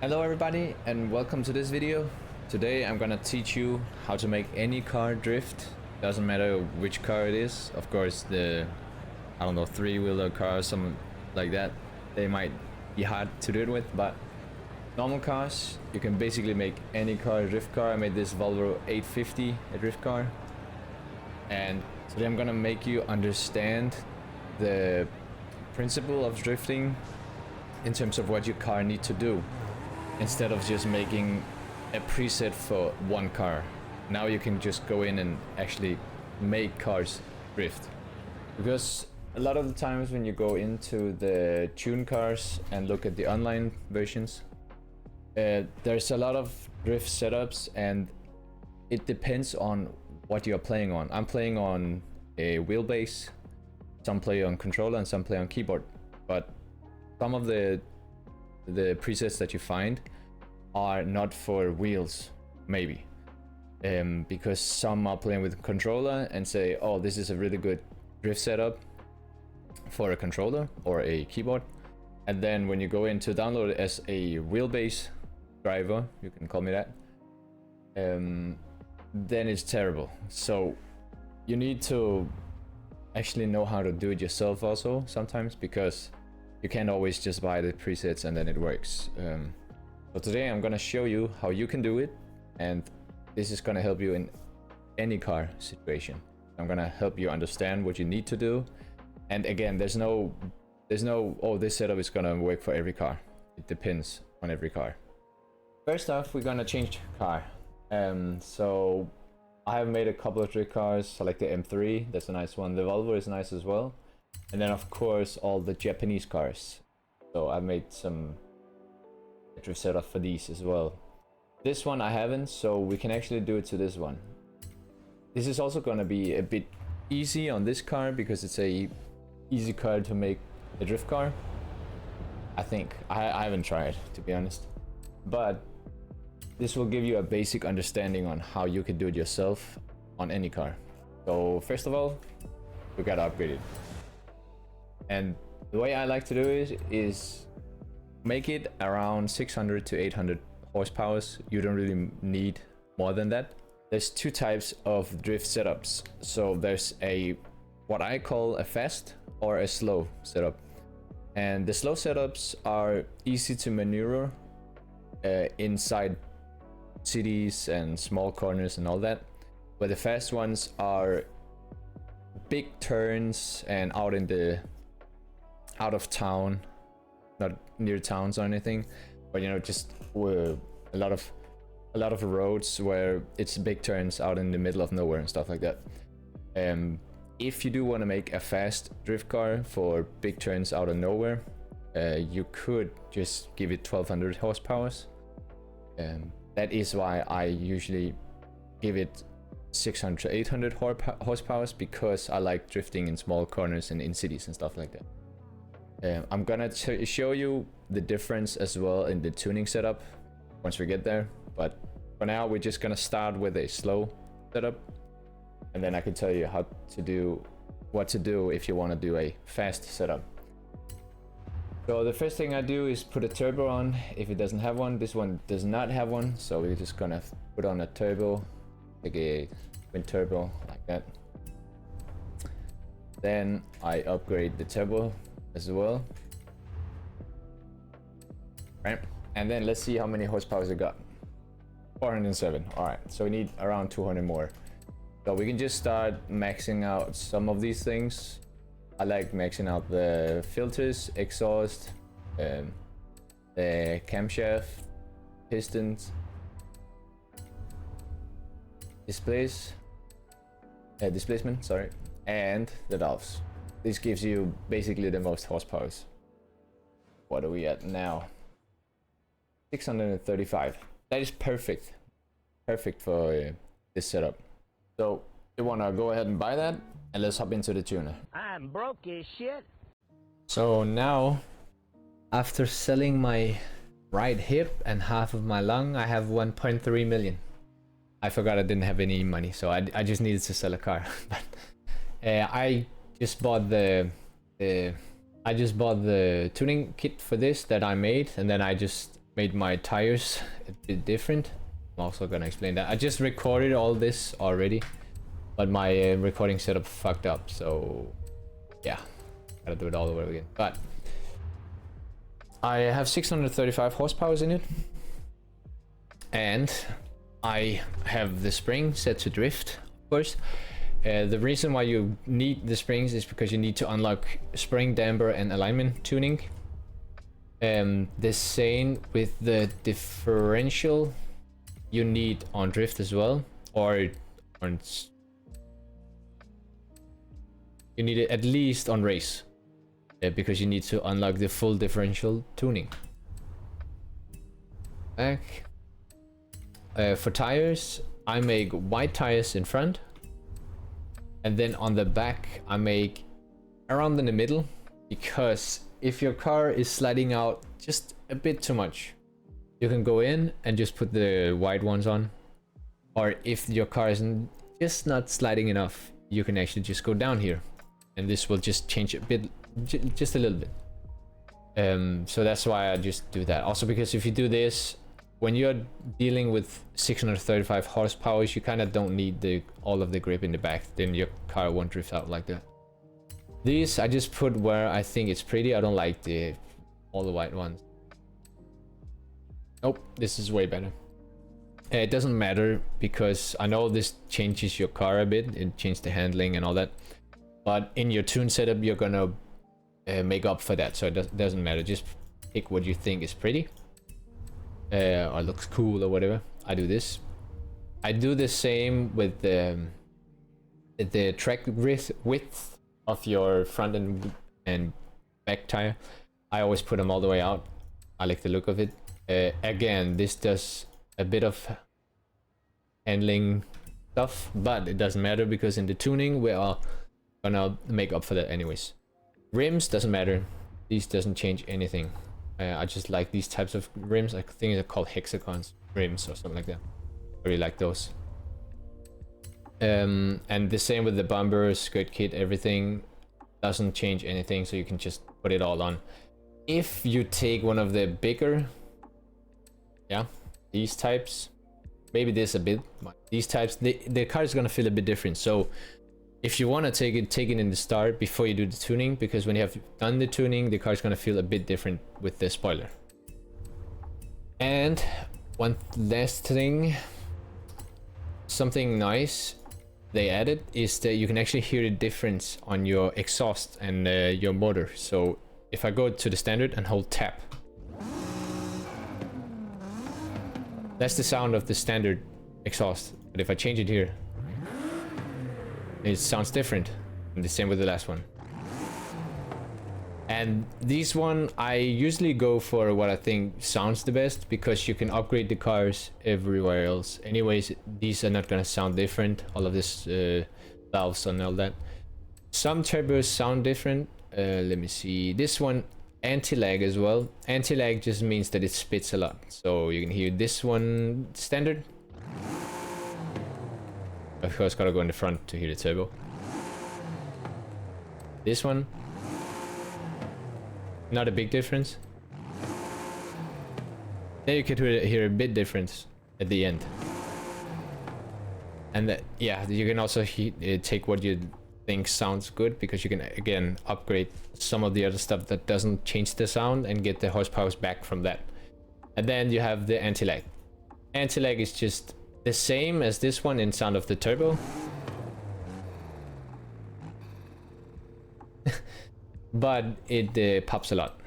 Hello everybody and welcome to this video. Today I'm gonna teach you how to make any car drift. Doesn't matter which car it is. Of course the, I don't know, three-wheeler cars, something like that, they might be hard to do it with, but normal cars, you can basically make any car a drift car. I made this Volvo 850 a drift car. And today I'm gonna make you understand the principle of drifting in terms of what your car needs to do, instead of just making a preset for one car. Now you can just go in and actually make cars drift. Because a lot of the times when you go into the tune cars and look at the online versions, there's a lot of drift setups and it depends on what you're playing on. I'm playing on a wheelbase, some play on controller and some play on keyboard, but some of the presets that you find are not for wheels, maybe, because some are playing with controller and say, oh, this is a really good drift setup for a controller or a keyboard, and then when you go in to download it as a wheelbase driver, you can call me that, then it's terrible. So you need to actually know how to do it yourself also sometimes, because you can't always just buy the presets and then it works. So today I'm gonna show you how you can do it, and this is gonna help you in any car situation. I'm gonna help you understand what you need to do. And again, there's no oh, this setup is gonna work for every car. It depends on every car. First off, we're gonna change car. So I have made a couple of drift cars, like the M3, that's a nice one. The Volvo is nice as well. And then of course all the Japanese cars. So I made some drift setup for these as well. This one I haven't, so we can actually do it to this one. This is also gonna be a bit easy on this car because it's a easy car to make a drift car. I think. I haven't tried, to be honest. But this will give you a basic understanding on how you can do it yourself on any car. So first of all, we gotta upgrade it. And the way I like to do it is make it around 600 to 800 horsepower. You don't really need more than that. There's two types of drift setups. So there's a, what I call a fast or a slow setup. And the slow setups are easy to maneuver inside cities and small corners and all that. But the fast ones are big turns and out of town, not near towns or anything, but you know, just a lot of roads where it's big turns out in the middle of nowhere and stuff like that. If you do want to make a fast drift car for big turns out of nowhere, you could just give it 1200 horsepower. That is why I usually give it 600 to 800 horsepower, because I like drifting in small corners and in cities and stuff like that. I'm gonna show you the difference as well in the tuning setup once we get there, but for now we're just gonna start with a slow setup, and then I can tell you what to do if you want to do a fast setup. So the first thing I do is put a turbo on if it doesn't have one. This one does not have one, so we're just gonna put on a turbo, like a twin turbo, like that. Then I upgrade the turbo as well. Right, and then let's see how many horsepower it got. 407. All right, so we need around 200 more. So we can just start maxing out some of these things. I like maxing out the filters, exhaust, the camshaft, pistons, displacement, sorry, and the valves. This gives you basically the most horsepower. What are we at now? 635. That is perfect. Perfect for this setup. So you want to go ahead and buy that, and let's hop into the tuner. I'm broke as shit. So now, after selling my right hip and half of my lung, I have 1.3 million. I forgot I didn't have any money, so I just needed to sell a car. But I just bought the tuning kit for this that I made, and then I just made my tires a bit different. I'm also gonna explain that. I just recorded all this already, but my recording setup fucked up, so yeah, gotta do it all over again. But I have 635 horsepower in it, and I have the spring set to drift, of course. The reason why you need the springs is because you need to unlock spring, damper, and alignment tuning. The same with the differential you need on drift as well, or on you need it at least on race, because you need to unlock the full differential tuning. Back. For tires, I make white tires in front, and then on the back I make around in the middle, because if your car is sliding out just a bit too much, you can go in and just put the white ones on, or if your car is just not sliding enough, you can actually just go down here, and this will just change a bit, just a little bit. So that's why I just do that. Also because if you do this, when you're dealing with 635 horsepower, you kind of don't need all of the grip in the back, then your car won't drift out like that. These I just put where I think it's pretty. I don't like all the white ones. Nope, this is way better. It doesn't matter, because I know this changes your car a bit, it changes the handling and all that, but in your tune setup you're gonna make up for that, so it doesn't matter. Just pick what you think is pretty, or looks cool or whatever. I do this. I do the same with the track width of your front and back tire. I always put them all the way out. I like the look of it. Again, this does a bit of handling stuff, but it doesn't matter, because in the tuning we are gonna make up for that anyways. Rims doesn't matter. These doesn't change anything. I just like these types of rims. I think they're called hexagons rims or something like that. I really like those. And the same with the bumper, skirt kit, everything doesn't change anything, so you can just put it all on. If you take one of the bigger, yeah, these types, maybe this a bit, but these types, the car is gonna feel a bit different. So if you want to take it in the start before you do the tuning, because when you have done the tuning, the car is gonna feel a bit different with the spoiler. And one last thing, something nice they added is that you can actually hear the difference on your exhaust and your motor. So if I go to the standard and hold tab, that's the sound of the standard exhaust. But if I change it here, it sounds different. And the same with the last one. And this one, I usually go for what I think sounds the best, because you can upgrade the cars everywhere else. Anyways, these are not gonna sound different. All of this valves and all that. Some turbos sound different. Let me see. This one, anti-lag as well. Anti-lag just means that it spits a lot. So you can hear this one standard. Of course, gotta go in the front to hear the turbo. This one, not a big difference. Then you can hear a bit difference at the end. And yeah, you can also take what you think sounds good, because you can again upgrade some of the other stuff that doesn't change the sound and get the horsepower back from that. And then you have the anti-lag. Anti-lag is just the same as this one in sound of the turbo. But it pops a lot.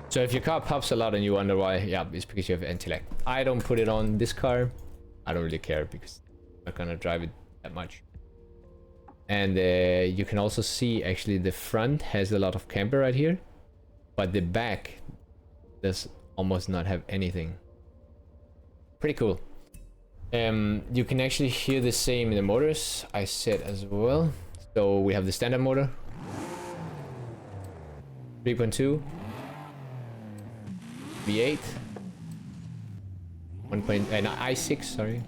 So if your car pops a lot and you wonder why, yeah, it's because you have anti-lag. I don't put it on this car. I don't really care, because I'm not gonna drive it that much. And you can also see actually the front has a lot of camber right here, but the back does almost not have anything. Pretty cool. You can actually hear the same in the motors I said as well. So we have the standard motor, 3.2 V8, i6, sorry,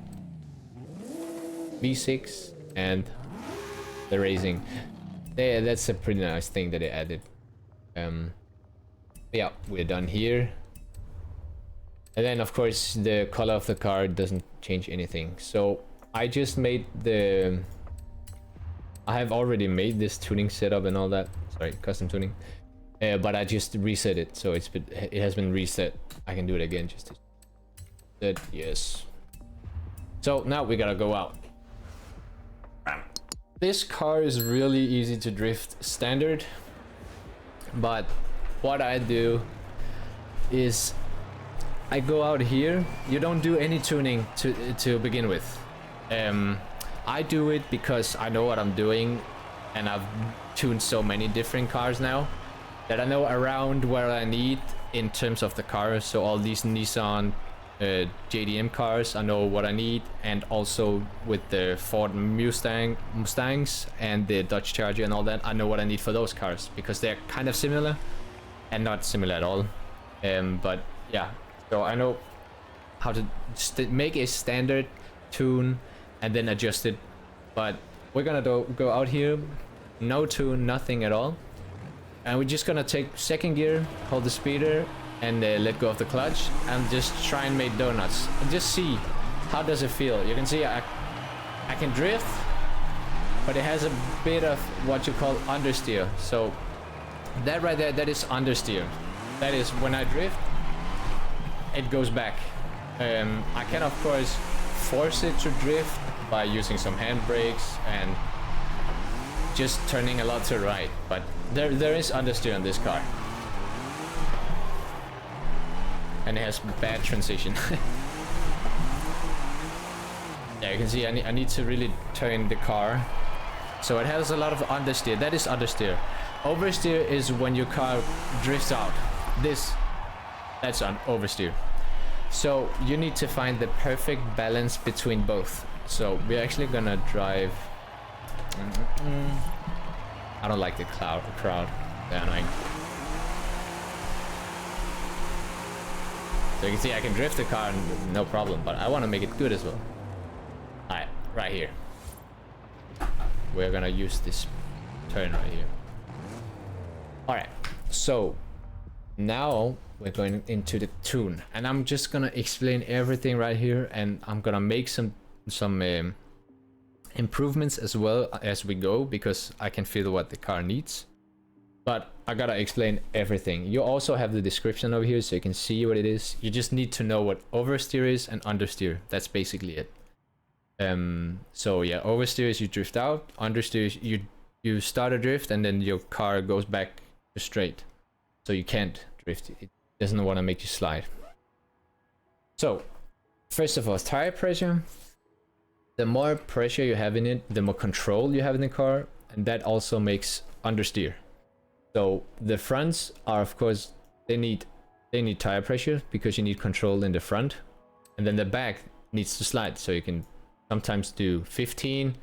V6, and the racing. Yeah, that's a pretty nice thing that they added. Yeah, we're done here. And then of course the color of the car doesn't change anything. So I just made the... I have already made this tuning setup and all that. Sorry, custom tuning. But I just reset it, so it has been reset. I can do it again just to set, yes. So now we gotta go out. This car is really easy to drift standard, but what I do is I go out here. You don't do any tuning to begin with. I do it because I know what I'm doing, and I've tuned so many different cars now that I know around where I need in terms of the car. So all these Nissan JDM cars, I know what I need, and also with the Ford Mustangs and the Dodge Charger and all that, I know what I need for those cars because they're kind of similar and not similar at all. But yeah, so I know how to make a standard tune and then adjust it. But we're gonna go out here, no tune, nothing at all, and we're just gonna take second gear, hold the speeder, and let go of the clutch, and just try and make donuts and just see how does it feel. You can see I can drift, but it has a bit of what you call understeer. So that right there, that is understeer. That is when I drift, it goes back. I can of course force it to drift by using some handbrakes and just turning a lot to right, but there is understeer on this car, and it has bad transition. Yeah, you can see I need to really turn the car, so it has a lot of understeer. That is understeer. Oversteer is when your car drifts out. That's on oversteer. So you need to find the perfect balance between both. So we're actually gonna drive. I don't like the crowd. They're annoying. So you can see I can drift the car no problem, but I want to make it good as well. Alright, right here. We're gonna use this turn right here. Alright, so now we're going into the tune, and I'm just gonna explain everything right here, and I'm gonna make some improvements as well as we go, because I can feel what the car needs. But I gotta explain everything. You also have the description over here so you can see what it is. You just need to know what oversteer is and understeer. That's basically it. So yeah, oversteer is you drift out, understeer is you start a drift and then your car goes back to straight. So you can't drift. It doesn't want to make you slide. So first of all, tire pressure. The more pressure you have in it, the more control you have in the car, and that also makes understeer. So the fronts are, of course, they need tire pressure because you need control in the front, and then the back needs to slide. So you can sometimes do 15,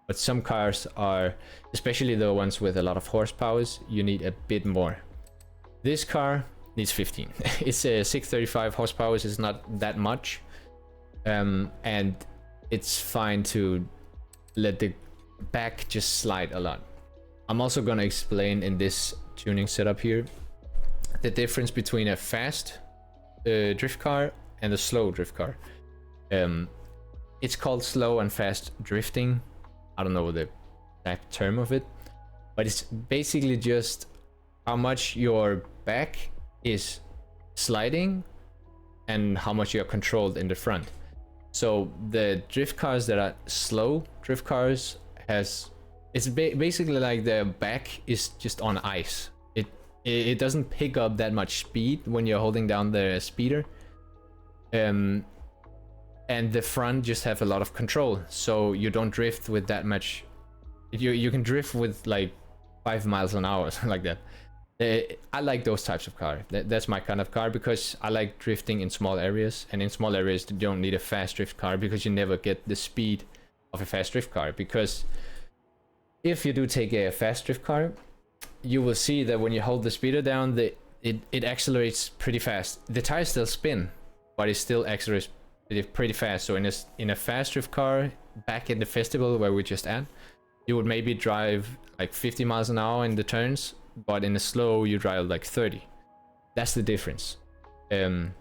but some cars are, especially the ones with a lot of horsepower, you need a bit more. This car needs 15. It's a 635 horsepower. It's not that much, and it's fine to let the back just slide a lot. I'm also gonna explain in this tuning setup here the difference between a fast drift car and a slow drift car. It's called slow and fast drifting. I don't know the exact term of it, but it's basically just how much your back is sliding and how much you're controlled in the front. So the drift cars that are slow drift cars it's basically like the back is just on ice. It doesn't pick up that much speed when you're holding down the speeder, and the front just have a lot of control, so you don't drift with that much. You can drift with like 5 miles an hour, something like that. I like those types of car. That's my kind of car, because I like drifting in small areas, and in small areas you don't need a fast drift car because you never get the speed of a fast drift car. Because if you do take a fast drift car, you will see that when you hold the speeder down, it accelerates pretty fast. The tires still spin, but it still accelerates pretty fast. So in a fast drift car, back in the festival where we just at, you would maybe drive like 50 miles an hour in the turns, but in a slow you drive like 30. That's the difference. And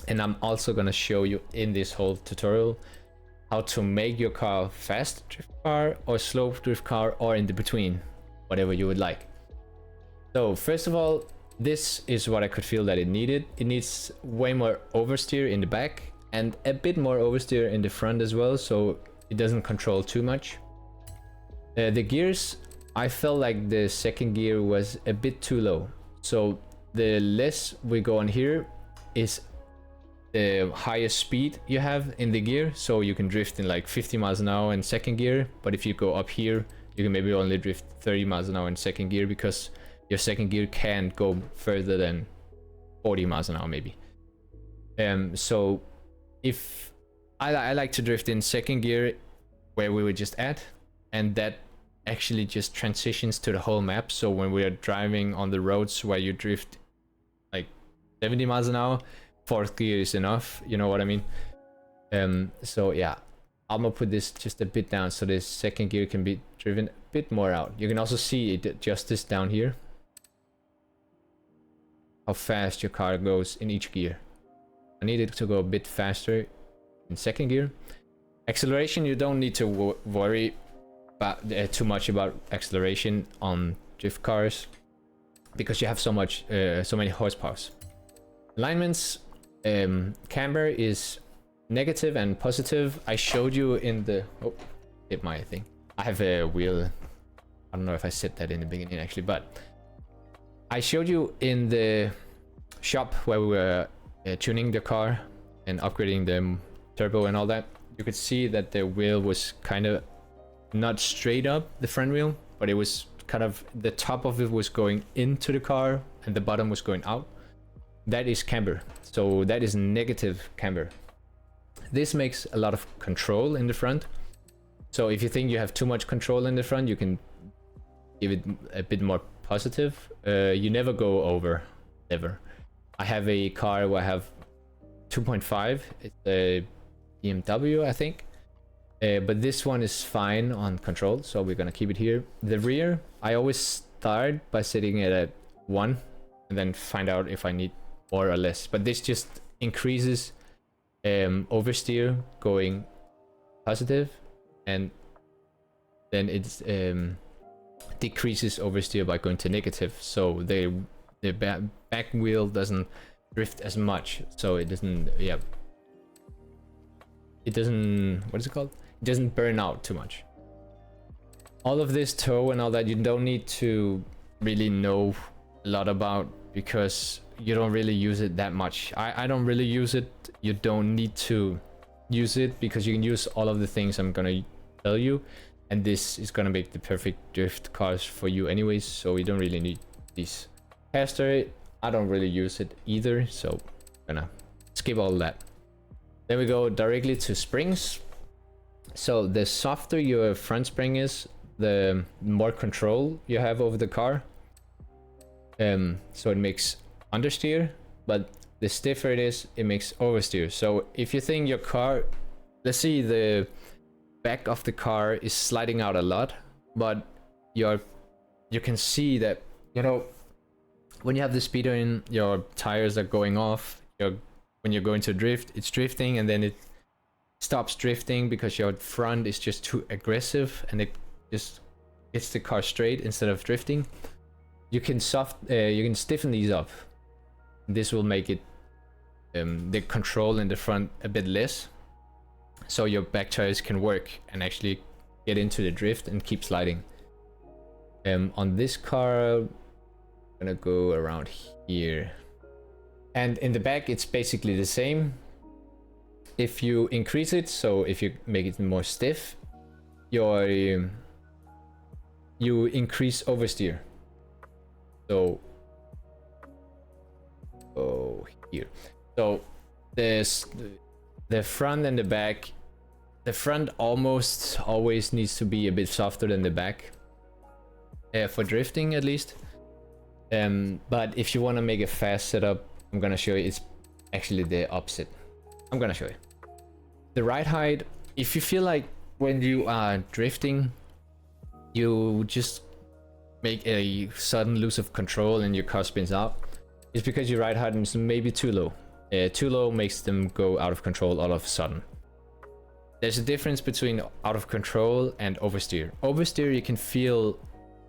I'm also gonna show you in this whole tutorial how to make your car fast drift car or slow drift car, or in the between, whatever you would like. So first of all, this is what I could feel that it needed. It needs way more oversteer in the back and a bit more oversteer in the front as well, so it doesn't control too much. The gears, I felt like the second gear was a bit too low. So the less we go on here is the higher speed you have in the gear, so you can drift in like 50 miles an hour in second gear, but if you go up here you can maybe only drift 30 miles an hour in second gear, because your second gear can't go further than 40 miles an hour maybe. So if I like to drift in second gear where we were just at, and that actually just transitions to the whole map. So when we are driving on the roads where you drift like 70 miles an hour, fourth gear is enough, you know what I mean? So yeah, I'm gonna put this just a bit down so this second gear can be driven a bit more out. You can also see it adjust this down here, how fast your car goes in each gear. I need it to go a bit faster in second gear. Acceleration, you don't need to worry about too much about acceleration on drift cars, because you have so many horsepower. Alignments, camber is negative and positive. I showed you in the hit my thing. I have a wheel. I don't know if I said that in the beginning actually, but I showed you in the shop where we were tuning the car and upgrading the turbo and all that. You could see that the wheel was kind of not straight up, the front wheel, but it was kind of, the top of it was going into the car and the bottom was going out. That is camber, so that is negative camber. This makes a lot of control in the front, so if you think you have too much control in the front, you can give it a bit more positive. You never go over, ever. I have a car where I have 2.5, it's a BMW I think, but this one is fine on control, so we're gonna keep it here. The rear, I always start by setting it at 1 and then find out if I need more or less, but this just increases oversteer going positive, and then it's decreases oversteer by going to negative, so the back wheel doesn't drift as much, so it doesn't, yeah, it doesn't, what is it called, it doesn't burn out too much. All of this tow and all that you don't need to really know a lot about, because you don't really use it that much. I don't really use it. You don't need to use it, because you can use all of the things I'm gonna tell you, and this is gonna make the perfect drift cars for you anyways, so you don't really need these. Caster, I don't really use it either, so I'm gonna skip all that. Then we go directly to springs. So the softer your front spring is, the more control you have over the car. So it makes understeer, but the stiffer it is, it makes oversteer. So if you think your car, let's see, the back of the car is sliding out a lot, but you can see that, you know, when you have the speeder in, your tires are going off. When you're going to drift, it's drifting, and then it stops drifting because your front is just too aggressive, and it just gets the car straight instead of drifting. You can stiffen these up. This will make it the control in the front a bit less, so your back tires can work and actually get into the drift and keep sliding. On this car, I'm gonna go around here, and in the back it's basically the same. If you increase it, so if you make it more stiff, you increase oversteer. So here, so the front and the back, the front almost always needs to be a bit softer than the back, for drifting at least. But if you want to make a fast setup, I'm gonna show you, it's actually the opposite. I'm gonna show you the ride height. If you feel like when you are drifting, you just make a sudden loss of control and your car spins out, is because your ride height is maybe too low. Too low makes them go out of control all of a sudden. There's a difference between out of control and oversteer. Oversteer you can feel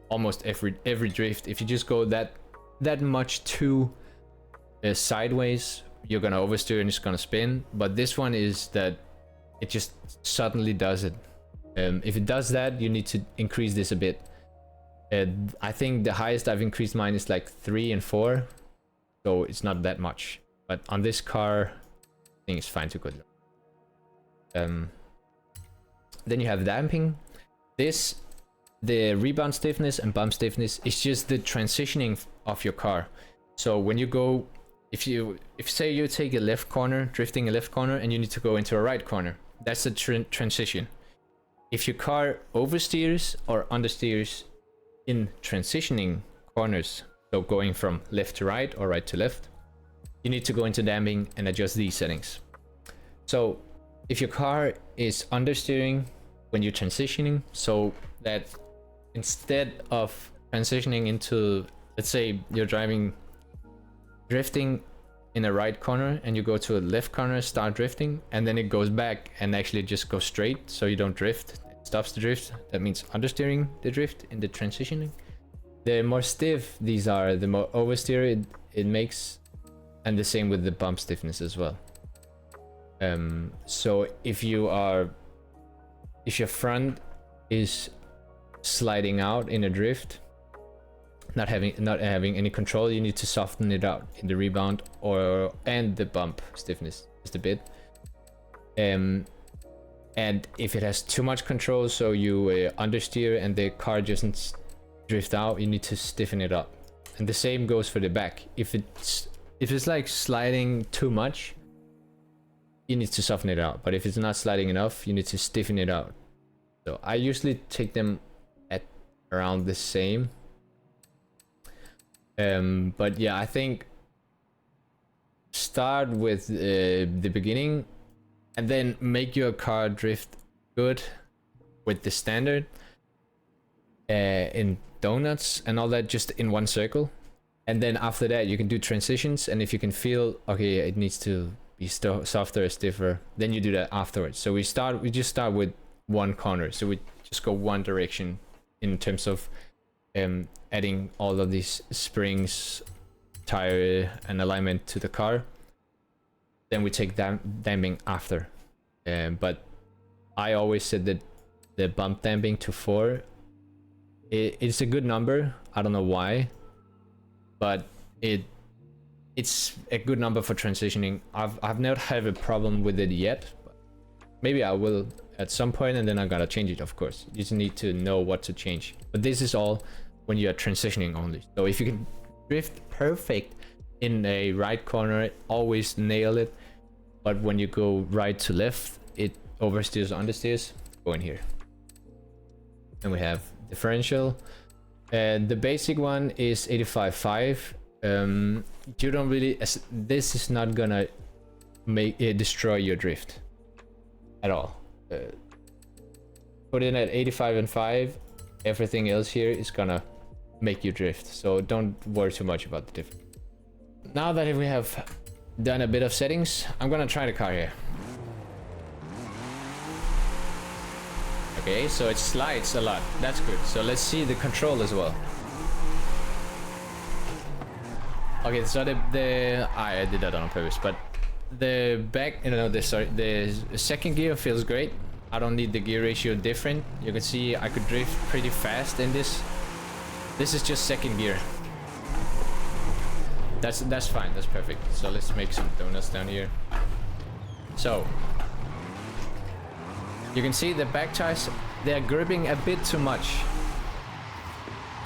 almost every drift. If you just go that much too sideways, you're gonna oversteer and it's gonna spin. But this one is that it just suddenly does it. If it does that, you need to increase this a bit. I think the highest I've increased mine is like 3 and 4, so it's not that much. But on this car, I think it's fine to go. Then you have damping. The rebound stiffness and bump stiffness is just the transitioning of your car. So when you go, if say you take a left corner, drifting a left corner, and you need to go into a right corner, that's the transition. If your car oversteers or understeers in transitioning corners, so going from left to right or right to left, you need to go into damping and adjust these settings. So if your car is understeering when you're transitioning, so that instead of transitioning into, let's say you're drifting in a right corner and you go to a left corner, start drifting, and then it goes back and actually just goes straight, so you don't drift, it stops the drift. That means understeering the drift in the transitioning. The more stiff these are, the more oversteer it makes, and the same with the bump stiffness as well. So if your front is sliding out in a drift, not having any control, you need to soften it out in the rebound and the bump stiffness just a bit. And if it has too much control, so you understeer and the car doesn't drift out, you need to stiffen it up. And the same goes for the back. If it's like sliding too much, you need to soften it out. But if it's not sliding enough, you need to stiffen it out. So I usually take them at around the same. But yeah, I think start with the beginning and then make your car drift good with the standard in donuts and all that, just in one circle. And then after that you can do transitions, and if you can feel okay it needs to be softer or stiffer, then you do that afterwards. So we just start with one corner, so we just go one direction in terms of adding all of these springs, tire and alignment to the car. Then we take damping after. But I always said that the bump damping to 4, it's a good number. I don't know why, but it's a good number for transitioning. I've not had a problem with it yet, but maybe I will at some point, and then I gotta change it, of course. You just need to know what to change. But this is all when you are transitioning only. So if you can drift perfect in a right corner, always nail it. But when you go right to left, it oversteers or understeers, go in here. And we have differential. The basic one is 85.5. You don't really, this is not gonna make it destroy your drift at all. Put in at 85.5, everything else here is gonna make you drift, so don't worry too much about the difference. Now that we have done a bit of settings, I'm gonna try the car here. Okay, so it slides a lot, that's good. So let's see the control as well. Okay, so I did that on purpose, but the back, the second gear feels great. I don't need the gear ratio different. You can see I could drift pretty fast in this. This is just second gear. That's fine, that's perfect. So let's make some donuts down here. So you can see the back tires, they're gripping a bit too much.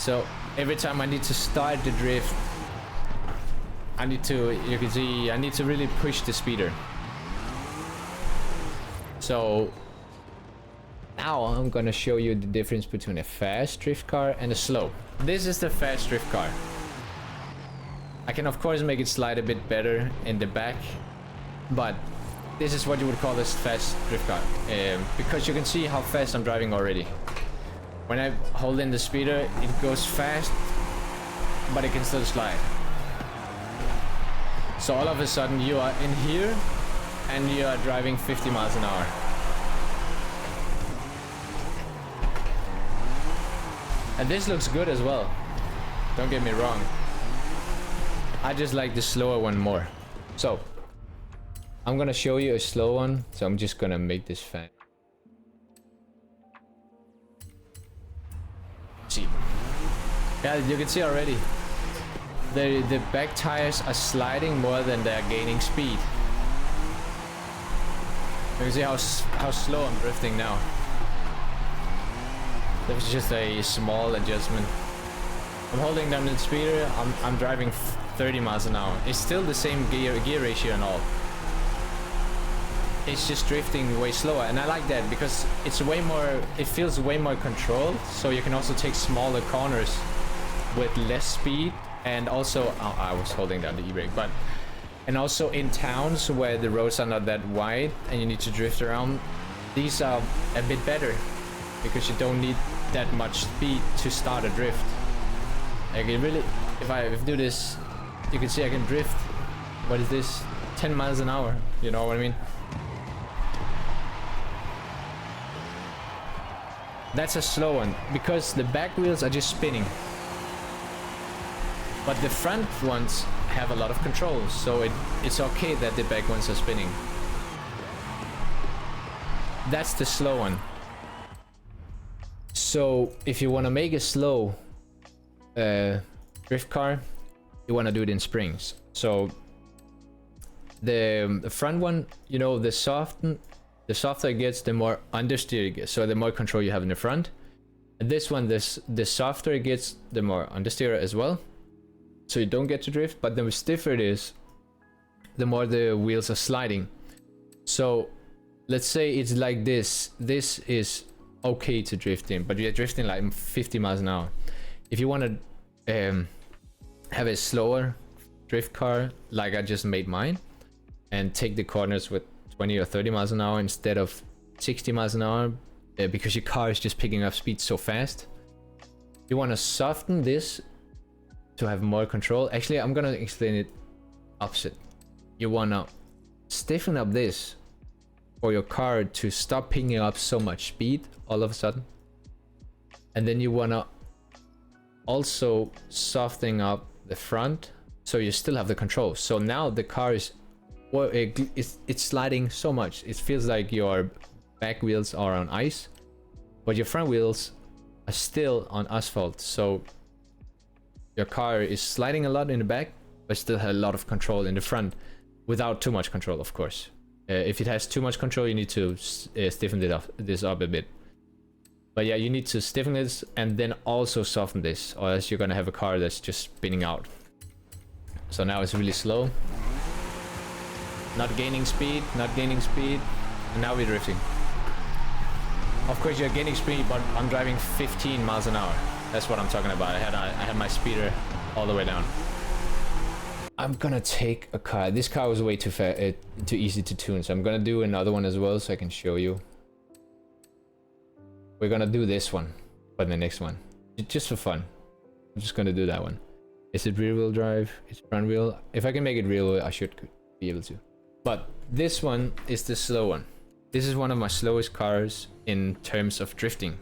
So every time I need to start the drift, you can see I need to really push the speeder. So now I'm gonna show you the difference between a fast drift car and a slow. This is the fast drift car. I can of course make it slide a bit better in the back, but this is what you would call this fast drift car, because you can see how fast I'm driving already. When I hold in the speeder, it goes fast, but it can still slide. So all of a sudden you are in here and you are driving 50 miles an hour. And this looks good as well. Don't get me wrong. I just like the slower one more. So I'm gonna show you a slow one. So I'm just gonna make this fast. See. Yeah, you can see already. The back tires are sliding more than they're gaining speed. You can see how slow I'm drifting now. That was just a small adjustment. I'm holding down the speeder. I'm driving 30 miles an hour. It's still the same gear ratio and all. It's just drifting way slower, and I like that because it's way more. It feels way more controlled. So you can also take smaller corners with less speed. And also, oh, I was holding down the e-brake, but and also in towns where the roads are not that wide and you need to drift around, these are a bit better because you don't need that much speed to start a drift. I can really, if I do this, you can see I can drift. What is this? 10 miles an hour. You know what I mean? That's a slow one because the back wheels are just spinning. But the front ones have a lot of control, so it's okay that the back ones are spinning. That's the slow one. So if you want to make a slow drift car, you want to do it in springs. So the front one, you know, the softer it gets, the more understeer it gets. So the more control you have in the front. And this one, the softer it gets, the more understeer as well. So you don't get to drift, but the stiffer it is, the more the wheels are sliding. So let's say it's like this. This is okay to drift in, but you're drifting like 50 miles an hour. If you want to have a slower drift car, like I just made mine, and take the corners with 20 or 30 miles an hour instead of 60 miles an hour, because your car is just picking up speed so fast, you want to soften this to have more control. Actually, I'm gonna explain it opposite. You wanna stiffen up this for your car to stop picking up so much speed all of a sudden, and then you wanna also soften up the front so you still have the control. So now the car is, well, it's sliding so much. It feels like your back wheels are on ice, but your front wheels are still on asphalt. So your car is sliding a lot in the back, but still has a lot of control in the front, without too much control, of course. If it has too much control, you need to stiffen this up a bit. But yeah, you need to stiffen this and then also soften this, or else you're gonna have a car that's just spinning out. So now it's really slow. Not gaining speed, and now we're drifting. Of course you're gaining speed, but I'm driving 15 miles an hour. That's what I'm talking about. I had my speeder all the way down. I'm gonna take a car. This car was way too easy to tune, so I'm gonna do another one as well so I can show you. We're gonna do this one, but the next one, just for fun. I'm just gonna do that one. Is it rear wheel drive? It's front wheel. If I can make it rear wheel, I should be able to. But this one is the slow one. This is one of my slowest cars in terms of drifting.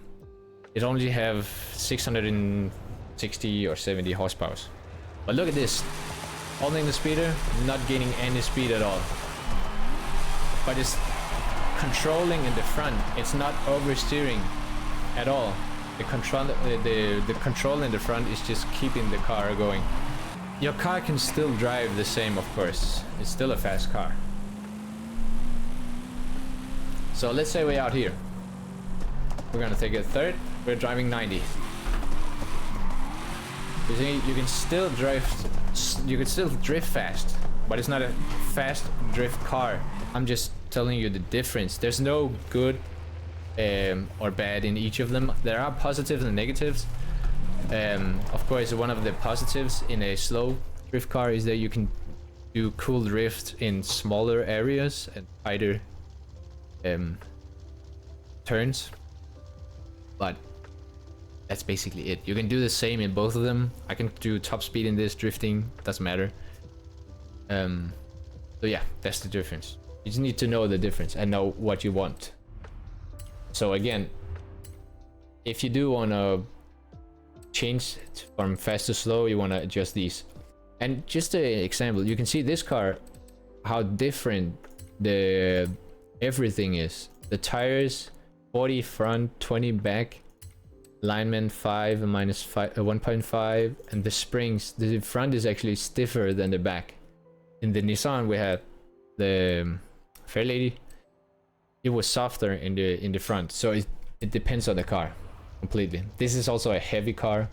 It only have 660 or 70 horsepower. But look at this. Holding the speeder, not gaining any speed at all. But it's controlling in the front. It's not oversteering at all. The control in the front is just keeping the car going. Your car can still drive the same, of course. It's still a fast car. So let's say we're out here. We're gonna take a third. We're driving 90. You see, you can still drift. You can still drift fast, but it's not a fast drift car. I'm just telling you the difference. There's no good or bad in each of them. There are positives and negatives. Of course, one of the positives in a slow drift car is that you can do cool drift in smaller areas and tighter turns. But That's basically it. You can do the same in both of them. I can do top speed in this, drifting, doesn't matter. So yeah, that's the difference. You just need to know the difference and know what you want. So again, if you do want to change it from fast to slow, you want to adjust these. And just an example, you can see this car, how different the everything is. The tires, 40 front, 20 back, alignment 5 and minus 5, 1.5, and the springs, the front is actually stiffer than the back. In the Nissan we had the Fairlady, it was softer in the front, so it depends on the car completely. This is also a heavy car.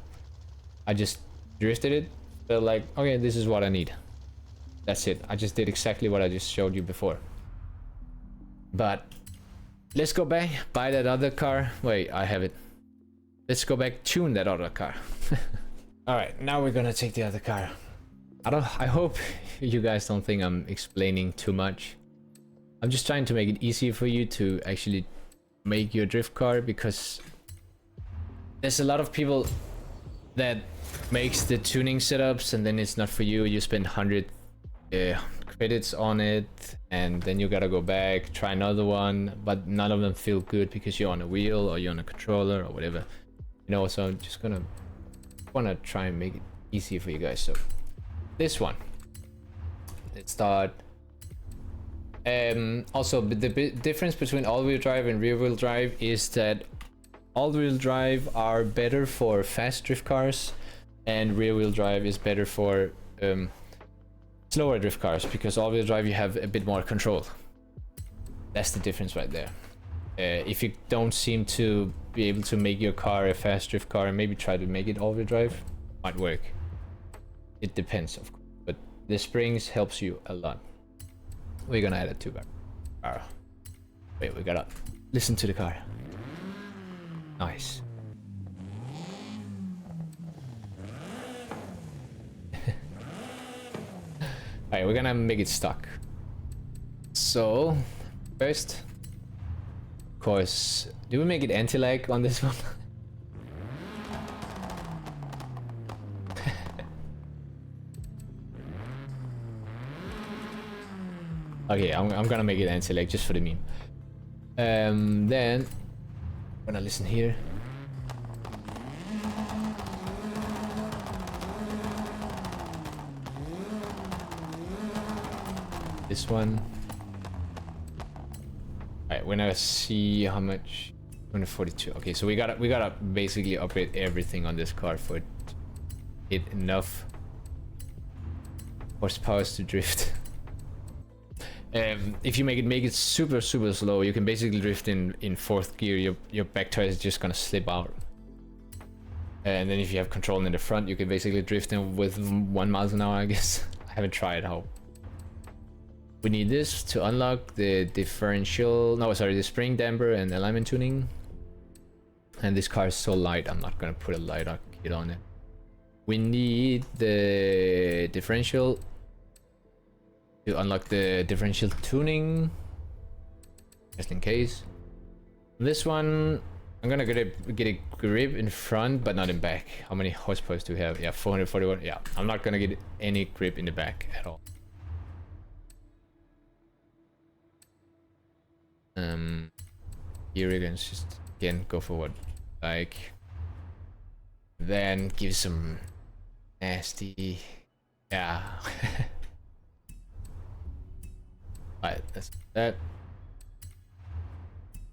I just drifted it, felt like, okay, this is what I need. That's it. I just did exactly what I just showed you before. But let's go back, buy that other car. Wait, I have it. Let's go back, tune that other car. All right, now we're gonna take the other car. I hope you guys don't think I'm explaining too much. I'm just trying to make it easier for you to actually make your drift car, because there's a lot of people that makes the tuning setups and then it's not for you. You spend 100 credits on it and then you gotta go back, try another one, but none of them feel good because you're on a wheel or you're on a controller or whatever. You know, so I'm just wanna try and make it easier for you guys. So this one, let's start. Also, the difference between all-wheel drive and rear-wheel drive is that all-wheel drive are better for fast drift cars and rear-wheel drive is better for slower drift cars, because all-wheel drive you have a bit more control. That's the difference right there. If you don't seem to be able to make your car a fast drift car, maybe try to make it all-wheel drive. Might work. It depends, of course, but the springs helps you a lot. We're gonna add it to our... Wait, we gotta listen to the car. Nice. Alright, we're gonna make it stuck. So, first, of course, do we make it anti-lag on this one? Okay, I'm gonna make it anti-lag just for the meme. Then, I'm gonna listen here. This one. Alright, we're gonna see how much. 242. Okay, so we gotta basically upgrade everything on this car for it to hit enough horsepower to drift. If you make it super slow, you can basically drift in fourth gear. Your back tire is just gonna slip out. And then if you have control in the front, you can basically drift in with 1 mile an hour, I guess. I haven't tried how. We need this to unlock the differential, no sorry, the spring damper and alignment tuning. And this car is so light, I'm not gonna put a LiDAR kit on it. We need the differential to unlock the differential tuning, just in case. This one, I'm gonna get a grip in front, but not in back. How many horsepower do we have? Yeah, 441. Yeah, I'm not gonna get any grip in the back at all. Here we can just again go forward, like, then give some nasty, yeah. Alright, that's that.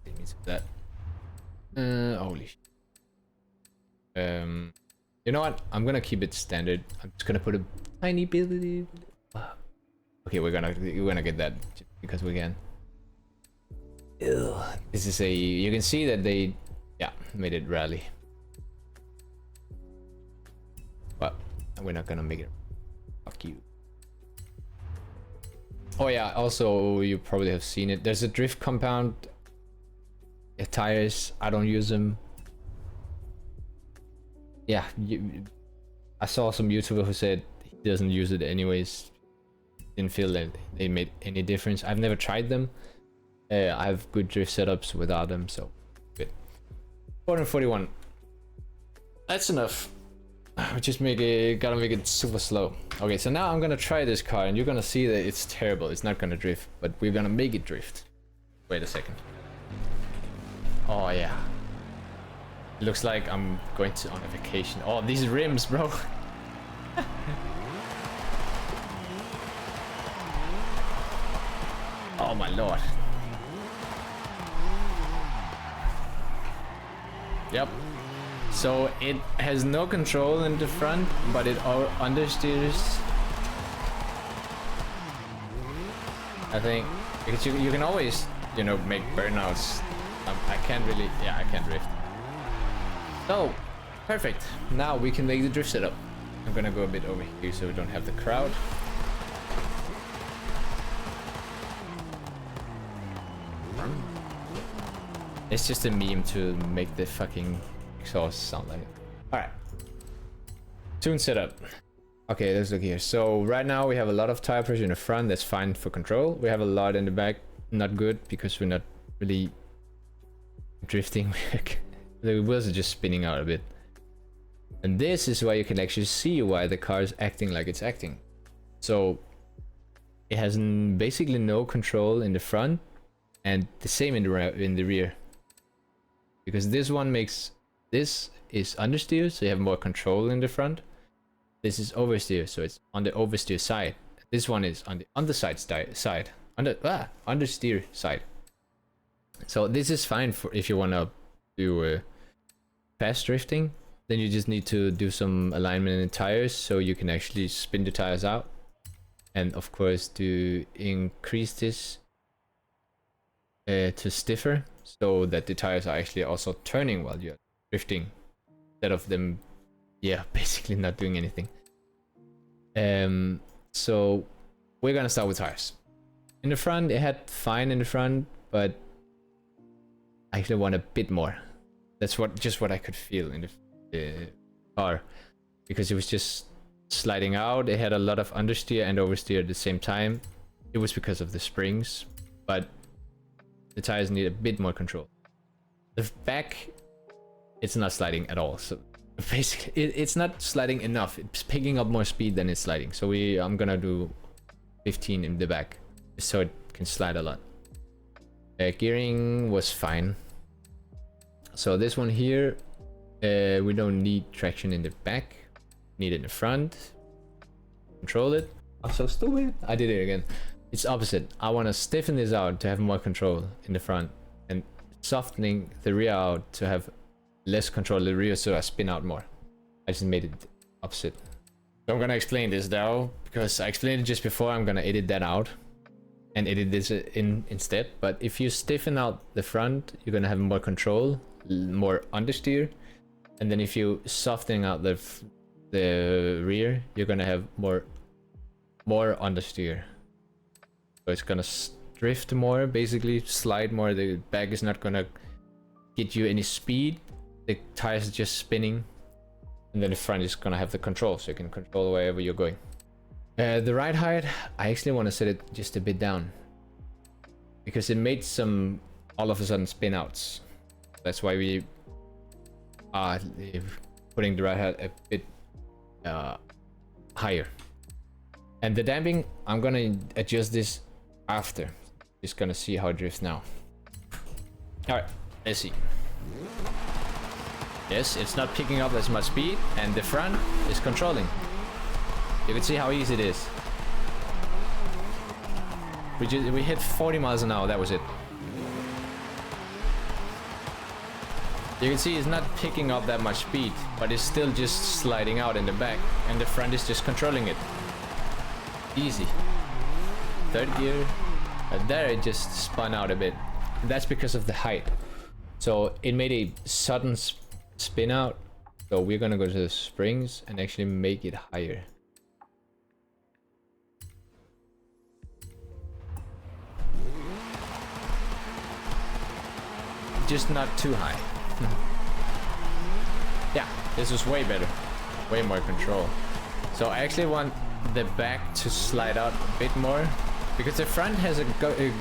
Give me some of that. Holy shit. You know what? I'm gonna keep it standard. I'm just gonna put a tiny bit. Okay, we're gonna get that because we can. Ew. This is a, you can see that they, yeah, made it rally. But we're not gonna make it. Fuck you. Oh yeah, also you probably have seen it. There's a drift compound. Tires, I don't use them. Yeah, I saw some YouTuber who said he doesn't use it anyways. Didn't feel that they made any difference. I've never tried them. I have good drift setups without them, so good. 441. That's enough. We just gotta make it super slow. Okay, so now I'm gonna try this car and you're gonna see that it's terrible. It's not gonna drift, but we're gonna make it drift. Wait a second. Oh yeah. It looks like I'm going on a vacation. Oh, these rims, bro. Oh my lord. Yep. So it has no control in the front, but it understeers. I think because you can always, you know, make burnouts. I can't really, yeah, I can't drift. So, perfect. Now we can make the drift setup. I'm gonna go a bit over here so we don't have the crowd. It's just a meme to make the fucking exhaust sound like it. Alright. Tune setup. Okay, let's look here. So right now we have a lot of tire pressure in the front. That's fine for control. We have a lot in the back. Not good because we're not really drifting. The wheels are just spinning out a bit. And this is why you can actually see why the car is acting like it's acting. So it has basically no control in the front and the same in the rear. Because this one makes, this is understeer, so you have more control in the front. This is oversteer, so it's on the oversteer side. This one is on the underside side, understeer side. So this is fine for if you want to do fast drifting. Then you just need to do some alignment in the tires so you can actually spin the tires out. And of course to increase this to stiffer, so that the tires are actually also turning while you're drifting, instead of them, yeah, basically not doing anything. So we're gonna start with tires. In the front, it had fine in the front, but I actually want a bit more. That's just what I could feel in the car, because it was just sliding out. It had a lot of understeer and oversteer at the same time. It was because of the springs, but the tires need a bit more control. The back, it's not sliding at all. So basically, it's not sliding enough. It's picking up more speed than it's sliding. So I'm gonna do 15 in the back, so it can slide a lot. Gearing was fine. So this one here, we don't need traction in the back. Need it in the front. Control it. I'm so stupid. I did it again. It's opposite. I want to stiffen this out to have more control in the front, and softening the rear out to have less control in the rear, so I spin out more. I just made it opposite. So I'm gonna explain this now, because I explained it just before. I'm gonna edit that out and edit this in instead. But if you stiffen out the front, you're gonna have more control, more understeer, and then if you soften out the rear, you're gonna have more understeer. So it's gonna drift more, basically slide more. The back is not gonna get you any speed. The tires are just spinning, and then the front is gonna have the control, so you can control wherever you're going. The ride height, I actually want to set it just a bit down, because it made some all of a sudden spin outs. That's why we are putting the ride height a bit higher. And the damping, I'm gonna adjust this after. Just gonna see how it drifts now. Alright, let's see. Yes, it's not picking up as much speed, and the front is controlling. You can see how easy it is. We hit 40 miles an hour, that was it. You can see it's not picking up that much speed, but it's still just sliding out in the back, and the front is just controlling it. Easy. Third gear. There it just spun out a bit. That's because of the height. So it made a sudden spin out. So we're gonna go to the springs and actually make it higher. Just not too high. Yeah, this is way better. Way more control. So I actually want the back to slide out a bit more, because the front has a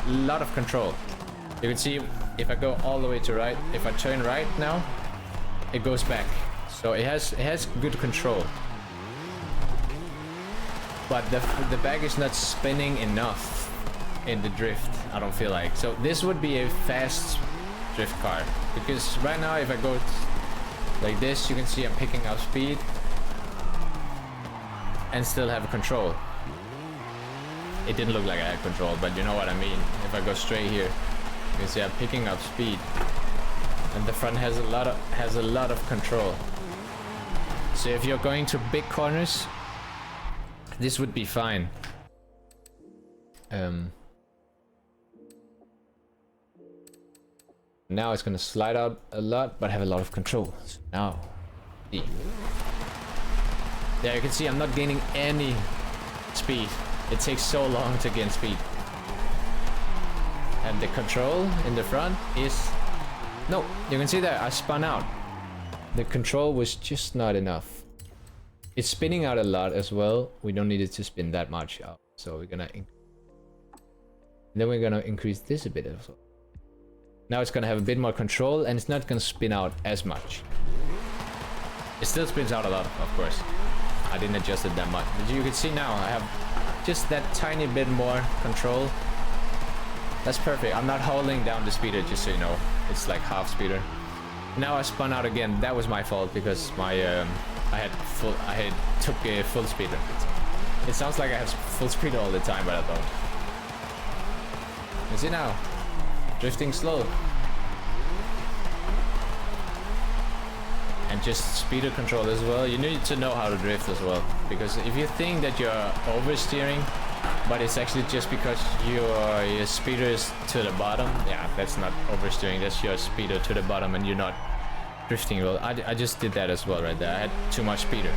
lot of control. You can see if I go all the way to right, if I turn right now, it goes back. So it has good control. But the back is not spinning enough in the drift, I don't feel like. So this would be a fast drift car. Because right now if I go like this, you can see I'm picking up speed and still have control. It didn't look like I had control, but you know what I mean. If I go straight here, you can see I'm picking up speed. And the front has a lot of control. So if you're going to big corners, this would be fine. Now it's gonna slide out a lot, but have a lot of control. So now, see. There you can see I'm not gaining any speed. It takes so long to gain speed. And the control in the front is... No, you can see that I spun out. The control was just not enough. It's spinning out a lot as well. We don't need it to spin that much out. So we're gonna... Then we're gonna increase this a bit as well. Now it's gonna have a bit more control and it's not gonna spin out as much. It still spins out a lot, of course. I didn't adjust it that much. But you can see now I have just that tiny bit more control. That's perfect. I'm not holding down the speeder, just so you know. It's like half speeder. Now I spun out again. That was my fault because my I took a full speeder. It sounds like I have full speed all the time, but I don't. You see now, drifting slow. And just speeder control as well. You need to know how to drift as well, because if you think that you're oversteering, but it's actually just because your speeder is to the bottom, yeah, that's not oversteering. That's your speeder to the bottom, and you're not drifting well. I just did that as well right there. I had too much speeder.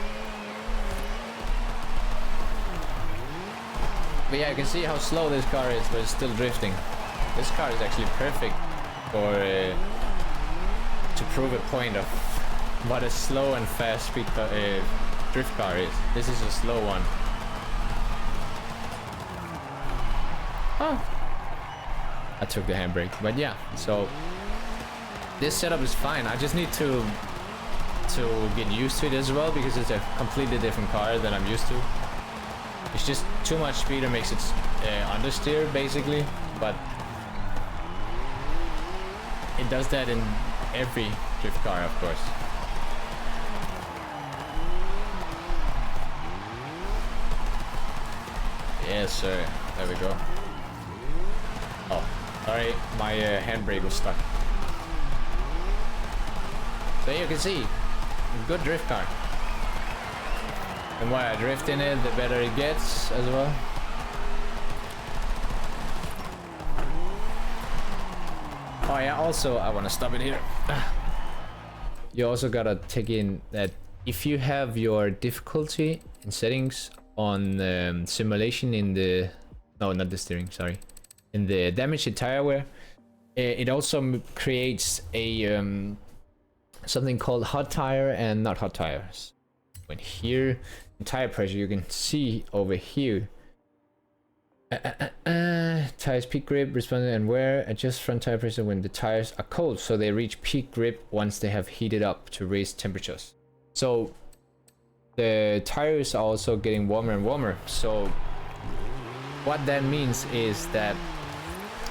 But yeah, you can see how slow this car is, but it's still drifting. This car is actually perfect for to prove a point of what a slow and fast speed drift car is. This is a slow one. Oh, I took the handbrake, but yeah. So this setup is fine. I just need to get used to it as well, because it's a completely different car than I'm used to. It's just too much speeder makes it understeer basically, but it does that in every drift car, of course. Yes, sir. There we go. Oh, sorry, my handbrake was stuck. So you can see, good drift car. The more I drift in it, the better it gets as well. Oh yeah, also I want to stop it here. You also gotta take in that if you have your difficulty in settings on simulation in the... No, not the steering, sorry. In the damaged tire wear, it also creates a something called hot tire and not hot tires. When here, in tire pressure, you can see over here. Tires peak grip, responding and wear. Adjust front tire pressure when the tires are cold, so they reach peak grip once they have heated up to raise temperatures. So the tires are also getting warmer and warmer. So what that means is that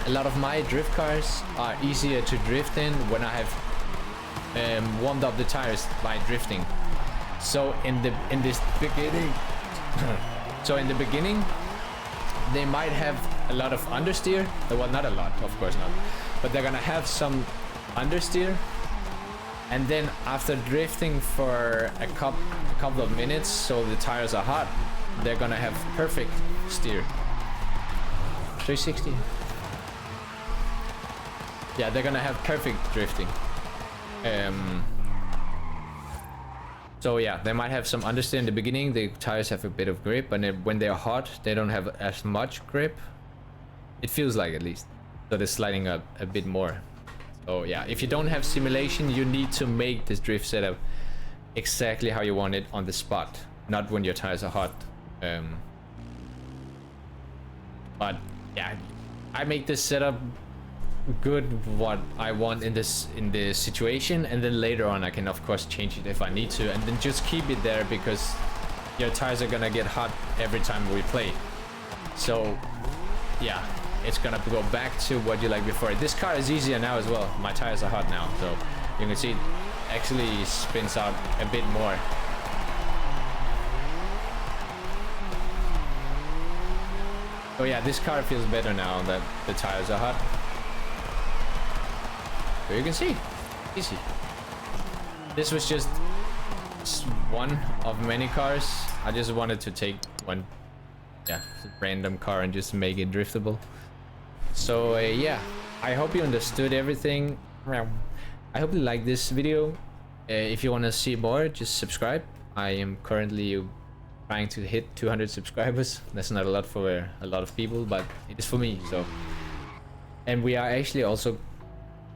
a lot of my drift cars are easier to drift in when I have warmed up the tires by drifting. So in this beginning, they might have a lot of understeer. Well, not a lot, of course not, but they're gonna have some understeer. And then after drifting for a couple of minutes, so the tires are hot, they're gonna have perfect steer. 360. Yeah, they're gonna have perfect drifting. So yeah, they might have some understeer in the beginning. The tires have a bit of grip, and when they're hot, they don't have as much grip. It feels like, at least. So they're sliding up a bit more. So yeah, if you don't have simulation, you need to make this drift setup exactly how you want it on the spot, not when your tires are hot. But yeah, I make this setup good what I want in this situation, and then later on I can of course change it if I need to, and then just keep it there because your tires are gonna get hot every time we play. So yeah, it's gonna go back to what you like before. This car is easier now as well. My tires are hot now, so you can see it actually spins out a bit more. Oh yeah, this car feels better now that the tires are hot. But you can see, easy. This was just one of many cars. I just wanted to take one, yeah, random car and just make it driftable. So yeah, I hope you understood everything. I hope you like this video. If you want to see more, just subscribe. I am currently trying to hit 200 subscribers. That's not a lot for a lot of people, but it is for me. So, and we are actually also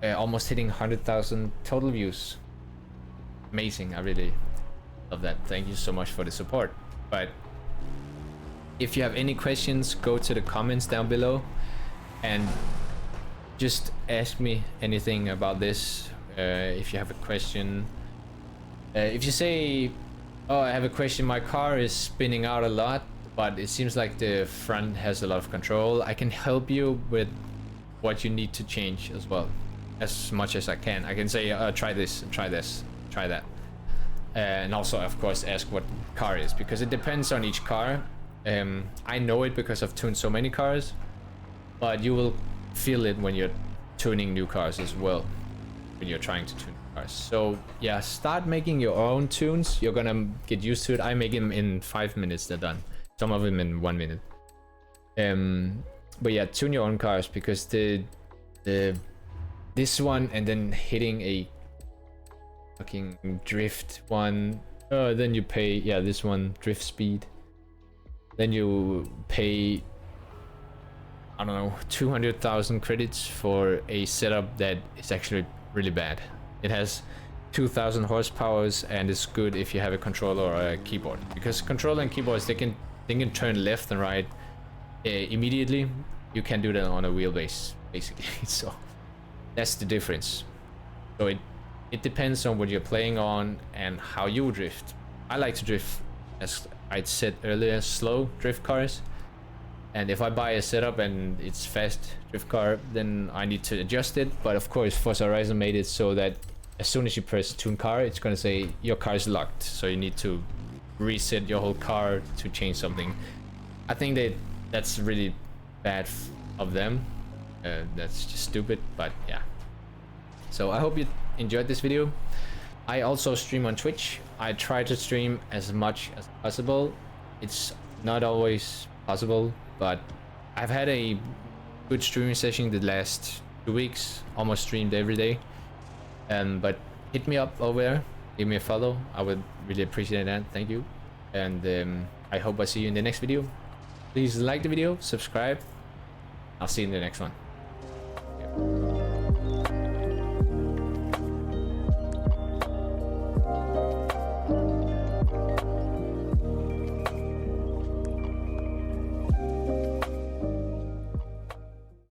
almost hitting 100,000 total views. Amazing. I really love that. Thank you so much for the support. But if you have any questions, go to the comments down below and just ask me anything about this. If you have a question, if you say, oh, I have a question, my car is spinning out a lot, but it seems like the front has a lot of control, I can help you with what you need to change as well, as much as I can. I can say, try this, try this, try that. And also, of course, ask what car is, because it depends on each car. I know it because I've tuned so many cars, but you will feel it when you're tuning new cars as well, when you're trying to tune cars. So yeah, start making your own tunes. You're gonna get used to it. I make them in 5 minutes, they're done. Some of them in 1 minute. But yeah, tune your own cars, because this one and then hitting a fucking drift one, then you pay, yeah, this one drift speed, then you pay, I don't know, 200,000 credits for a setup that is actually really bad. It has 2,000 horsepowers and it's good if you have a controller or a keyboard, because controller and keyboards, they can turn left and right immediately. You can do that on a wheelbase basically. So that's the difference. So it depends on what you're playing on and how you drift. I like to drift, as I said earlier, slow drift cars. And if I buy a setup and it's fast drift car, then I need to adjust it. But of course, Forza Horizon made it so that as soon as you press tune car, it's gonna say your car is locked. So you need to reset your whole car to change something. I think that's really bad of them. That's just stupid, but yeah. So I hope you enjoyed this video. I also stream on Twitch. I try to stream as much as possible. It's not always possible, but I've had a good streaming session the last 2 weeks, almost streamed every day. But hit me up over there, give me a follow, I would really appreciate that. Thank you. And I hope I see you in the next video. Please like the video, subscribe. I'll see you in the next one. Yeah.